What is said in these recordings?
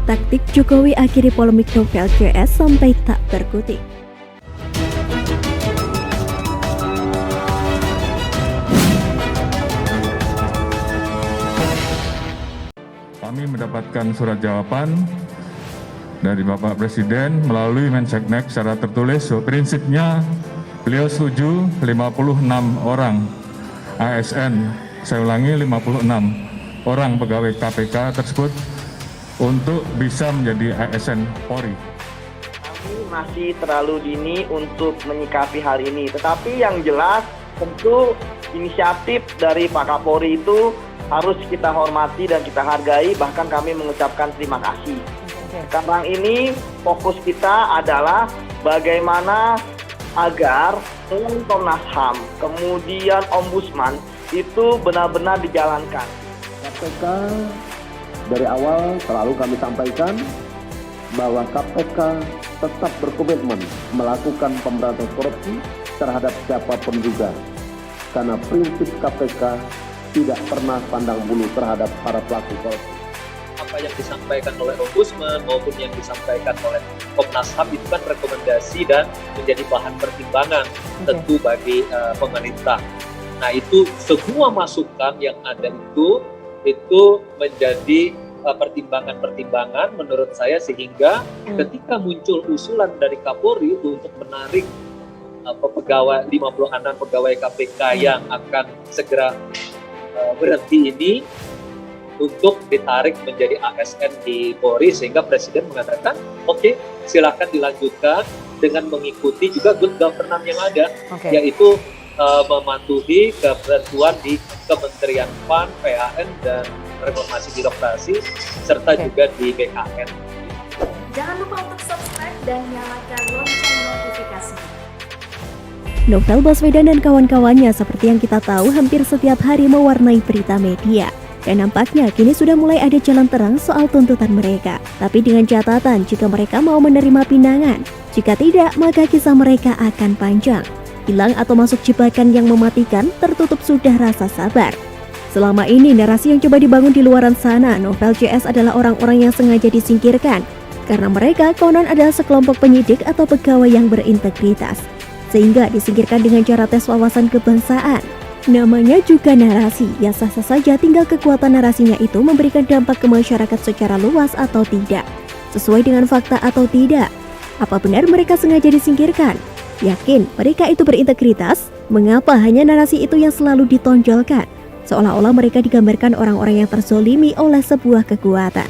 Taktik Jokowi akhiri polemik novel CS sampai tak berkutik. Kami mendapatkan surat jawaban dari Bapak Presiden melalui Menseknek secara tertulis. Prinsipnya beliau setuju 56 orang ASN, saya ulangi 56 orang pegawai KPK tersebut untuk bisa menjadi ASN Polri. Kami masih terlalu dini untuk menyikapi hal ini, tetapi yang jelas tentu inisiatif dari Pak Kapolri itu harus kita hormati dan kita hargai, bahkan kami mengucapkan terima kasih. Sekarang ini fokus kita adalah bagaimana agar Komnas HAM, kemudian Ombudsman itu benar-benar dijalankan. KPK dari awal selalu kami sampaikan bahwa KPK tetap berkomitmen melakukan pemberantasan korupsi terhadap siapapun juga. Karena prinsip KPK tidak pernah pandang bulu terhadap para pelaku korupsi. Apa yang disampaikan oleh Ombudsman maupun yang disampaikan oleh Komnas HAM itu kan rekomendasi dan menjadi bahan pertimbangan tentu bagi pemerintah. Nah itu semua masukan yang ada itu menjadi pertimbangan-pertimbangan menurut saya, sehingga ketika muncul usulan dari Kapolri untuk menarik pegawai 56 pegawai KPK yang akan segera berhenti ini untuk ditarik menjadi ASN di Polri, sehingga Presiden mengatakan oke, silakan dilanjutkan dengan mengikuti juga good governance yang ada, yaitu mematuhi ketentuan di Kementerian PAN, PAN, dan Reformasi Birokrasi, serta juga di BKN. Jangan lupa untuk subscribe dan nyalakan lonceng notifikasi. Novel Baswedan dan kawan-kawannya seperti yang kita tahu hampir setiap hari mewarnai berita media. Dan nampaknya kini sudah mulai ada jalan terang soal tuntutan mereka. Tapi dengan catatan jika mereka mau menerima pinangan. Jika tidak, maka kisah mereka akan panjang. Hilang atau masuk jebakan yang mematikan, tertutup sudah rasa sabar. Selama ini narasi yang coba dibangun di luaran sana, novel CS adalah orang-orang yang sengaja disingkirkan. Karena mereka konon adalah sekelompok penyidik atau pegawai yang berintegritas. Sehingga disingkirkan dengan cara tes wawasan kebangsaan. Namanya juga narasi, ya sah-sah saja tinggal kekuatan narasinya itu memberikan dampak ke masyarakat secara luas atau tidak. Sesuai dengan fakta atau tidak. Apa benar mereka sengaja disingkirkan? Yakin mereka itu berintegritas? Mengapa hanya narasi itu yang selalu ditonjolkan? Seolah-olah mereka digambarkan orang-orang yang terzolimi oleh sebuah kekuatan.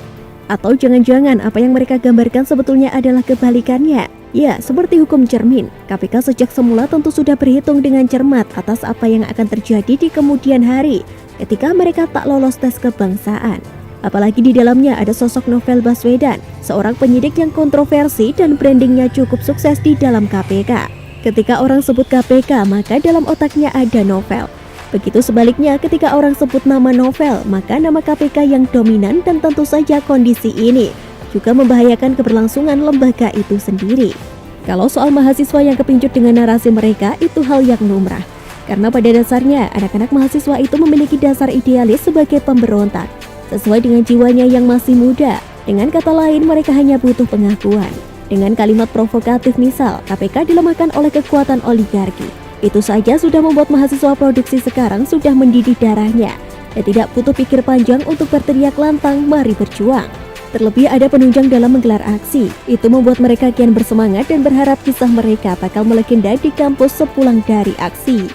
Atau jangan-jangan apa yang mereka gambarkan sebetulnya adalah kebalikannya? Ya, seperti hukum cermin, KPK sejak semula tentu sudah berhitung dengan cermat atas apa yang akan terjadi di kemudian hari ketika mereka tak lolos tes kebangsaan. Apalagi di dalamnya ada sosok Novel Baswedan, seorang penyidik yang kontroversi dan brandingnya cukup sukses di dalam KPK. Ketika orang sebut KPK, maka dalam otaknya ada Novel. Begitu sebaliknya ketika orang sebut nama Novel, maka nama KPK yang dominan, dan tentu saja kondisi ini juga membahayakan keberlangsungan lembaga itu sendiri. Kalau soal mahasiswa yang kepincut dengan narasi mereka, itu hal yang lumrah. Karena pada dasarnya, anak-anak mahasiswa itu memiliki dasar idealis sebagai pemberontak. Sesuai dengan jiwanya yang masih muda. Dengan kata lain, mereka hanya butuh pengakuan. Dengan kalimat provokatif misal, KPK dilemahkan oleh kekuatan oligarki. Itu saja sudah membuat mahasiswa produksi sekarang sudah mendidih darahnya. Dan tidak butuh pikir panjang untuk berteriak lantang, mari berjuang. Terlebih ada penunjang dalam menggelar aksi. Itu membuat mereka kian bersemangat dan berharap kisah mereka bakal melegenda di kampus sepulang dari aksi.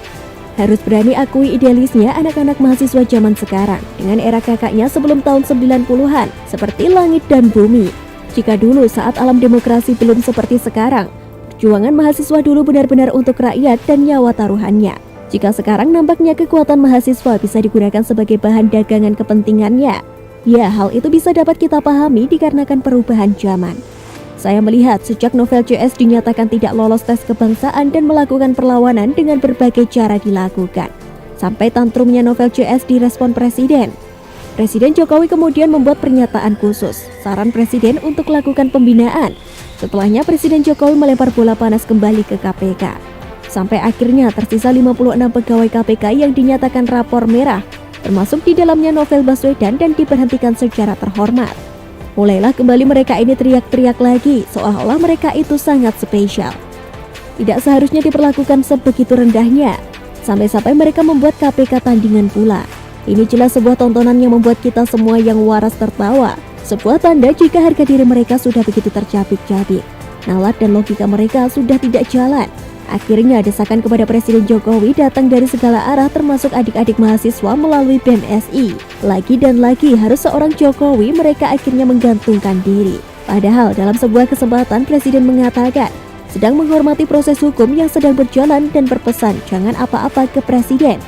Harus berani akui idealisnya anak-anak mahasiswa zaman sekarang dengan era kakaknya sebelum tahun 90-an, seperti langit dan bumi. Jika dulu saat alam demokrasi belum seperti sekarang, perjuangan mahasiswa dulu benar-benar untuk rakyat dan nyawa taruhannya. Jika sekarang nampaknya kekuatan mahasiswa bisa digunakan sebagai bahan dagangan kepentingannya. Ya, hal itu bisa dapat kita pahami dikarenakan perubahan zaman. Saya melihat sejak novel CS dinyatakan tidak lolos tes kebangsaan dan melakukan perlawanan dengan berbagai cara dilakukan. Sampai tantrumnya novel CS direspon Presiden. Presiden Jokowi kemudian membuat pernyataan khusus, saran Presiden untuk lakukan pembinaan. Setelahnya Presiden Jokowi melempar bola panas kembali ke KPK. Sampai akhirnya tersisa 56 pegawai KPK yang dinyatakan rapor merah, termasuk di dalamnya Novel Baswedan, dan diberhentikan secara terhormat. Mulailah kembali mereka ini teriak-teriak lagi, seolah-olah mereka itu sangat spesial. Tidak seharusnya diperlakukan sebegitu rendahnya, sampai-sampai mereka membuat KPK tandingan pula. Ini jelas sebuah tontonan yang membuat kita semua yang waras tertawa. Sebuah tanda jika harga diri mereka sudah begitu tercabik-cabik. Nalar dan logika mereka sudah tidak jalan. Akhirnya desakan kepada Presiden Jokowi datang dari segala arah termasuk adik-adik mahasiswa melalui BMSI. Lagi dan lagi harus seorang Jokowi mereka akhirnya menggantungkan diri. Padahal dalam sebuah kesempatan Presiden mengatakan sedang menghormati proses hukum yang sedang berjalan dan berpesan jangan apa-apa ke Presiden.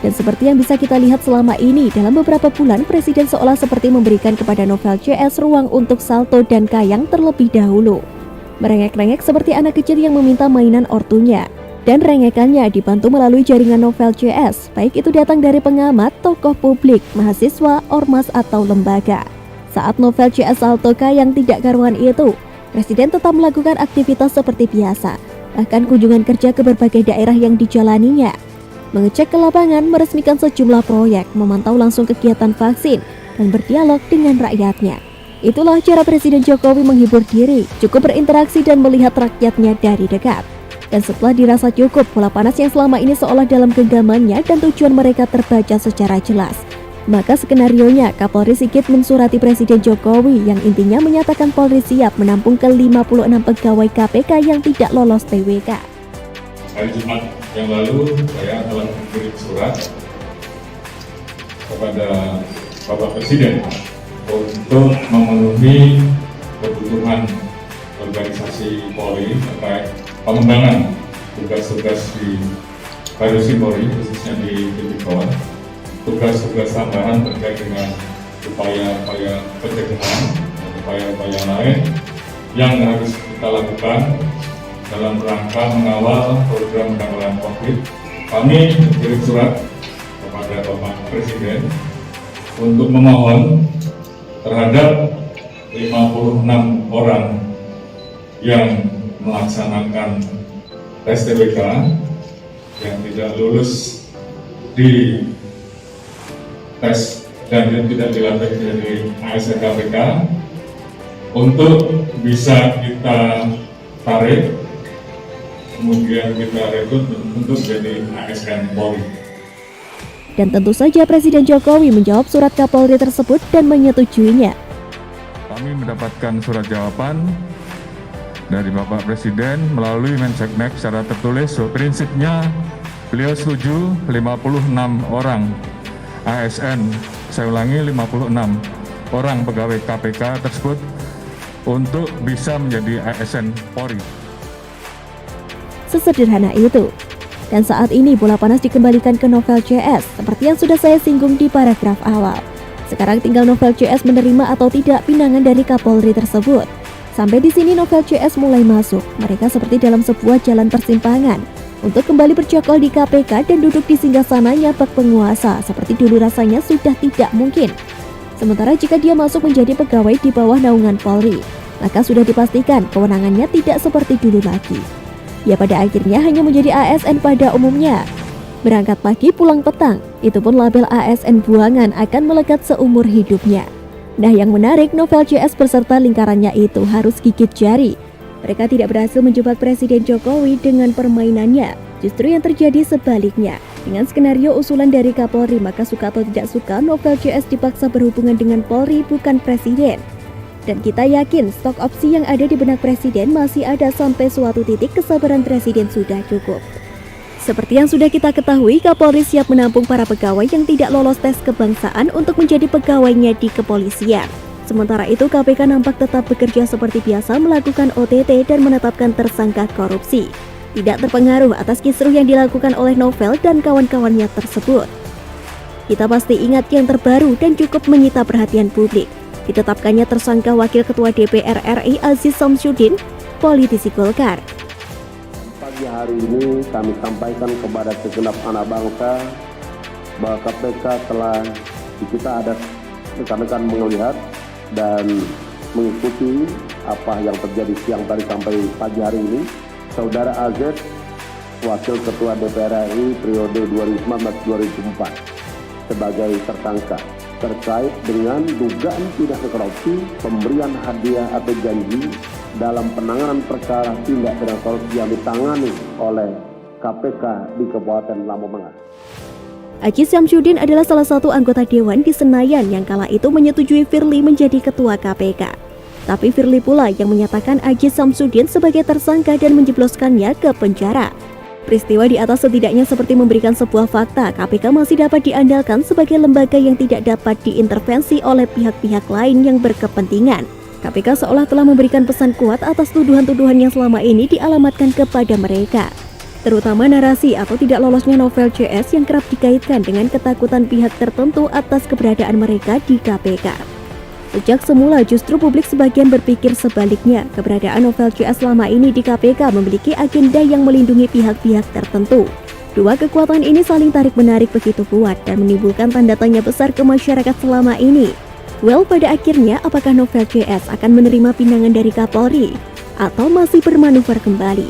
Dan seperti yang bisa kita lihat selama ini dalam beberapa bulan Presiden seolah seperti memberikan kepada novel CS ruang untuk salto dan kayang terlebih dahulu. Merengek-rengek seperti anak kecil yang meminta mainan ortunya. Dan rengekannya dibantu melalui jaringan novel CS, baik itu datang dari pengamat, tokoh publik, mahasiswa, ormas atau lembaga. Saat novel CS salto kayang tidak karuan itu, Presiden tetap melakukan aktivitas seperti biasa, bahkan kunjungan kerja ke berbagai daerah yang dijalaninya. Mengecek ke lapangan, meresmikan sejumlah proyek, memantau langsung kegiatan vaksin, dan berdialog dengan rakyatnya. Itulah cara Presiden Jokowi menghibur diri, cukup berinteraksi dan melihat rakyatnya dari dekat. Dan setelah dirasa cukup, bola panas yang selama ini seolah dalam genggamannya dan tujuan mereka terbaca secara jelas. Maka skenarionya, Kapolri Sigit mensurati Presiden Jokowi yang intinya menyatakan Polri siap menampung ke-56 pegawai KPK yang tidak lolos TWK. Hari Jumat yang lalu saya telah mengirim surat kepada Bapak Presiden untuk memenuhi kebutuhan organisasi Polri terkait pengembangan tugas-tugas di Baris Polri khususnya di Tipikor, tugas-tugas tambahan terkait dengan upaya-upaya pencegahan dan upaya-upaya lain yang harus kita lakukan dalam rangka mengawal program penanggulangan COVID. Kami mengirim surat kepada Bapak Presiden untuk memohon terhadap 56 orang yang melaksanakan tes TWK yang tidak lulus di tes dan yang tidak dilatih dari ASN KPK untuk bisa kita tarik, kemudian kita rekrut untuk jadi ASN Polri. Dan tentu saja Presiden Jokowi menjawab surat Kapolri tersebut dan menyetujuinya. Kami mendapatkan surat jawaban dari Bapak Presiden melalui Menseknek secara tertulis. Prinsipnya beliau setuju 56 orang ASN, saya ulangi 56 orang pegawai KPK tersebut untuk bisa menjadi ASN Polri. Sesederhana itu. Dan saat ini bola panas dikembalikan ke novel CS seperti yang sudah saya singgung di paragraf awal. Sekarang tinggal novel CS menerima atau tidak pinangan dari Kapolri tersebut. Sampai di sini novel CS mulai masuk. Mereka seperti dalam sebuah jalan persimpangan untuk kembali bercokol di KPK dan duduk di singgasananya bak penguasa seperti dulu rasanya sudah tidak mungkin. Sementara jika dia masuk menjadi pegawai di bawah naungan Polri, maka sudah dipastikan kewenangannya tidak seperti dulu lagi. Ya pada akhirnya hanya menjadi ASN pada umumnya. Berangkat pagi pulang petang, itu pun label ASN buangan akan melekat seumur hidupnya. Nah yang menarik, novel CS beserta lingkarannya itu harus gigit jari. Mereka tidak berhasil menjebak Presiden Jokowi dengan permainannya. Justru yang terjadi sebaliknya. Dengan skenario usulan dari Kapolri, maka suka atau tidak suka novel CS dipaksa berhubungan dengan Polri bukan Presiden. Dan kita yakin stok opsi yang ada di benak Presiden masih ada sampai suatu titik kesabaran Presiden sudah cukup. Seperti yang sudah kita ketahui, Kapolri siap menampung para pegawai yang tidak lolos tes kebangsaan untuk menjadi pegawainya di kepolisian. Sementara itu KPK nampak tetap bekerja seperti biasa melakukan OTT dan menetapkan tersangka korupsi. Tidak terpengaruh atas kisruh yang dilakukan oleh Novel dan kawan-kawannya tersebut. Kita pasti ingat yang terbaru dan cukup menyita perhatian publik. Ditetapkannya tersangka Wakil Ketua DPR RI Aziz Samsudin, politisi Golkar. Pagi hari ini kami sampaikan kepada segenap anak bangsa bahwa KPK telah kita ada rekan-rekan melihat dan mengikuti apa yang terjadi siang tadi sampai pagi hari ini. Saudara AZ, Wakil Ketua DPR RI periode 2019-2024 sebagai tersangka. terkait dengan dugaan tindak korupsi, pemberian hadiah atau janji dalam penanganan perkara tindak pidana korupsi yang ditangani oleh KPK di Kabupaten Lampung Tengah. Aziz Syamsuddin adalah salah satu anggota Dewan di Senayan yang kala itu menyetujui Firly menjadi ketua KPK. Tapi Firly pula yang menyatakan Aziz Syamsuddin sebagai tersangka dan menjebloskannya ke penjara. Peristiwa di atas setidaknya seperti memberikan sebuah fakta KPK masih dapat diandalkan sebagai lembaga yang tidak dapat diintervensi oleh pihak-pihak lain yang berkepentingan. KPK seolah telah memberikan pesan kuat atas tuduhan-tuduhan yang selama ini dialamatkan kepada mereka. Terutama narasi atau tidak lolosnya novel CS yang kerap dikaitkan dengan ketakutan pihak tertentu atas keberadaan mereka di KPK. Sejak semula justru publik sebagian berpikir sebaliknya, keberadaan novel CS selama ini di KPK memiliki agenda yang melindungi pihak-pihak tertentu. Dua kekuatan ini saling tarik-menarik begitu kuat dan menimbulkan tanda tanya besar ke masyarakat selama ini. Well, pada akhirnya apakah novel CS akan menerima pinangan dari Kapolri atau masih bermanuver kembali?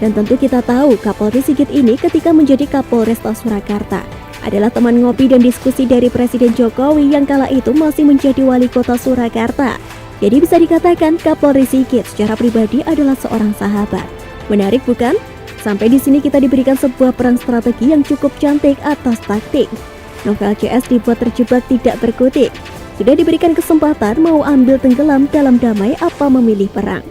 Dan tentu kita tahu Kapolri Sigit ini ketika menjadi Kapolresta Surakarta adalah teman ngopi dan diskusi dari Presiden Jokowi yang kala itu masih menjadi wali kota Surakarta. Jadi bisa dikatakan Kapolri Sigit secara pribadi adalah seorang sahabat. Menarik bukan? Sampai di sini kita diberikan sebuah perang strategi yang cukup cantik atas taktik. Novel CS dibuat terjebak tidak berkutik. Sudah diberikan kesempatan mau ambil tenggelam dalam damai apa memilih perang.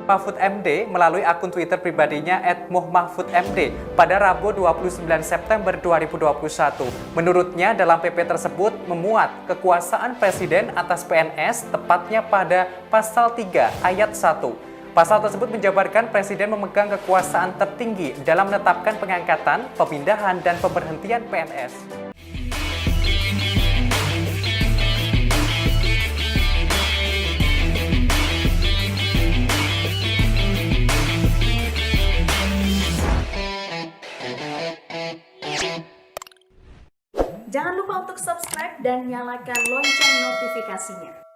Mahfud MD melalui akun Twitter pribadinya @muhmahfudmd pada Rabu 29 September 2021. Menurutnya dalam PP tersebut memuat kekuasaan Presiden atas PNS tepatnya pada pasal 3 ayat 1. Pasal tersebut menjabarkan Presiden memegang kekuasaan tertinggi dalam menetapkan pengangkatan, pemindahan, dan pemberhentian PNS. Jangan lupa untuk subscribe dan nyalakan lonceng notifikasinya.